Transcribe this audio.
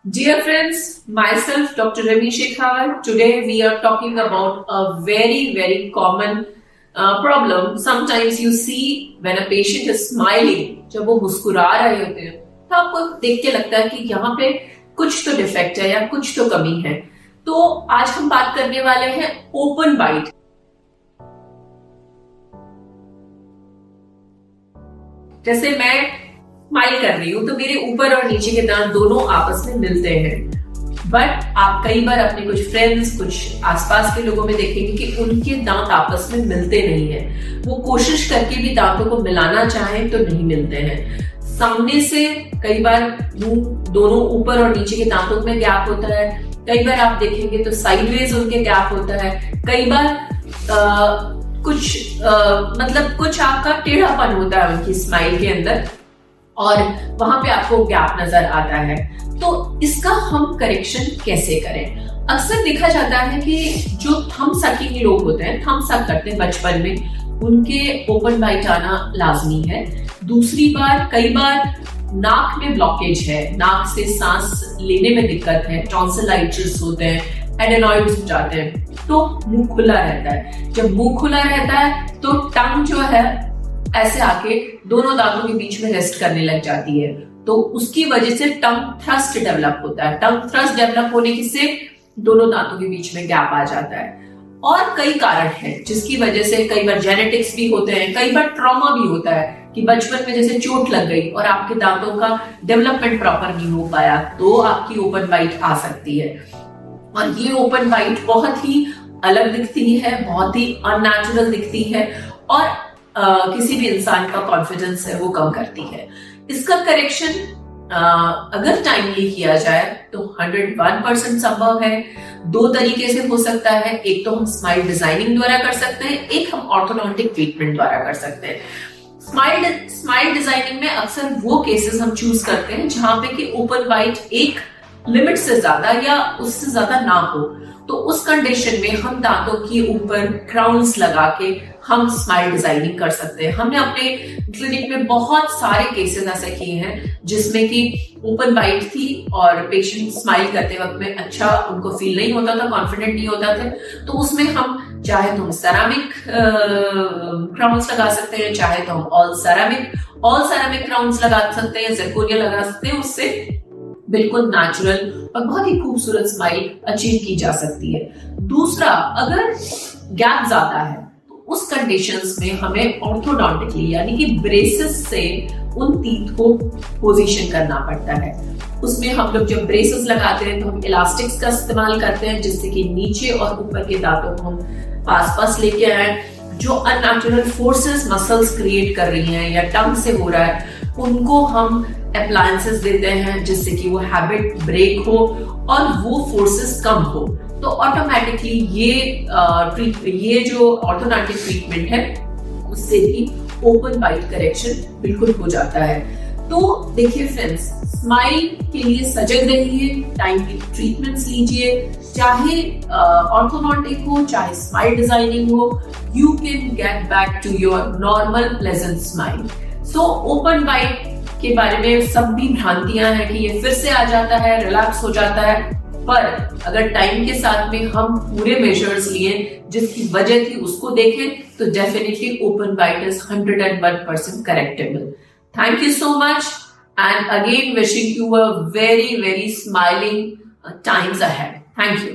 Dear friends, myself Dr. Rami Shekhawat. Today we are talking about a very common problem. Sometimes you see when a patient is smiling, जब वो मुस्कुरा रहे होते हैं तो आपको देख के लगता है कि यहाँ पे कुछ तो डिफेक्ट है या कुछ तो कमी है। तो आज हम बात करने वाले हैं ओपन बाइट। जैसे मैं स्माइल कर रही हूँ तो मेरे ऊपर और नीचे के दांत दोनों आपस में मिलते हैं, बट आप कई बार अपने कुछ फ्रेंड्स, कुछ आसपास के लोगों में देखेंगे कि उनके दांत आपस में मिलते नहीं है। वो कोशिश करके भी दांतों को मिलाना चाहें तो नहीं मिलते हैं। सामने से कई बार मुंह दोनों ऊपर और नीचे के दांतों में गैप होता है, कई बार आप देखेंगे तो साइडवेज उनके गैप होता है, कई बार कुछ आपका टेढ़ापन होता है उनकी स्माइल के अंदर और वहां पे आपको गैप नजर आता है। तो इसका हम करेक्शन कैसे करें? अक्सर देखा जाता है कि जो थंब सकिंग लोग होते हैं, थंब सक करते हैं बचपन में, उनके ओपन बाइट आना लाजमी है। दूसरी बार कई बार नाक में ब्लॉकेज है, नाक से सांस लेने में दिक्कत है, टॉन्सिलाइटिस होते हैं, एडेनॉइड्स हो जाते हैं, तो मुंह खुला रहता है। जब मुंह खुला रहता है तो टंग जो है ऐसे आके दोनों दांतों के बीच में रेस्ट करने लग जाती है, तो उसकी वजह से टंग थ्रस्ट डेवलप होता है। टंग थ्रस्ट डेवलप होने से दोनों दांतों के बीच में गैप आ जाता है। और कई कारण हैं जिसकी वजह से, कई बार जेनेटिक्स भी होते हैं, कई बार ट्रॉमा भी होता है कि बचपन में जैसे चोट लग गई और आपके दांतों का डेवलपमेंट प्रॉपर नहीं हो पाया, तो आपकी ओपन बाइट आ सकती है। और ये ओपन बाइट बहुत ही अलग दिखती है, बहुत ही अननेचुरल दिखती है और किसी भी इंसान का कॉन्फिडेंस है वो कम करती है। इसका करेक्शन अगर टाइमली किया जाए तो 101% संभव है। दो तरीके से हो सकता है, एक तो हम स्माइल डिजाइनिंग द्वारा कर सकते हैं, एक हम ऑर्थोडोंटिक ट्रीटमेंट द्वारा कर सकते हैं। स्माइल डिजाइनिंग में अक्सर वो केसेस हम चूज करते हैं जहां पे कि ओपन बाइट एक लिमिट से ज्यादा या उससे ज्यादा ना हो, तो उस कंडीशन में हम दांतों के ऊपर क्राउन्स लगा के हम स्माइल डिजाइनिंग कर सकते हैं। हमने अपने क्लिनिक में बहुत सारे केसेस ऐसे किए हैं जिसमें कि ओपन बाइट थी और पेशेंट स्माइल करते वक्त में अच्छा उनको फील नहीं होता था, कॉन्फिडेंट नहीं होता था, तो उसमें हम चाहे तो हम सेरामिक क्राउन्स लगा सकते हैं, चाहे तो हम ऑल सेरामिक क्राउन्स लगा सकते हैं, जिरकोनिया लगा सकते हैं। उससे बिल्कुल नेचुरल और बहुत ही खूबसूरत स्माइल अचीव की जा सकती है। दूसरा, अगर गैप ज्यादा है तो उस कंडीशंस में हमें ऑर्थोडोंटिकली यानी कि ब्रेसेस से उन टीथ को पोजीशन करना पड़ता है। उसमें हम लोग जब ब्रेसेस लगाते हैं तो हम इलास्टिक्स का इस्तेमाल करते हैं जिससे कि नीचे और ऊपर के दांतों को हम पास लेके आए। जो अननेचुरल फोर्सेस मसल्स क्रिएट कर रही हैं या टंग से हो रहा है, उनको हम अप्लायंसेस देते हैं जिससे कि वो हैबिट ब्रेक हो और वो फोर्सेस कम हो। तो ऑटोमेटिकली ये जो ऑर्थोडोंटिक ट्रीटमेंट है उससे भी ओपन बाइट करेक्शन बिल्कुल हो जाता है। तो देखिए फ्रेंड्स, स्माइल के लिए सजग रहिए, टाइमली ट्रीटमेंट्स लीजिए, चाहे ऑर्थोडोंटिक हो चाहे स्माइल डिजाइनिंग हो, you can get back to your normal pleasant smile. So open bite के बारे में सब भी भ्रांतियां हैं कि ये फिर से आ जाता है, रिलैप्स हो जाता है, पर अगर टाइम के साथ में हम पूरे मेजर्स लिए जिसकी वजह थी उसको देखें तो definitely open bite is 101% correctable. Thank you so much and again wishing you a very smiling times ahead. Thank you.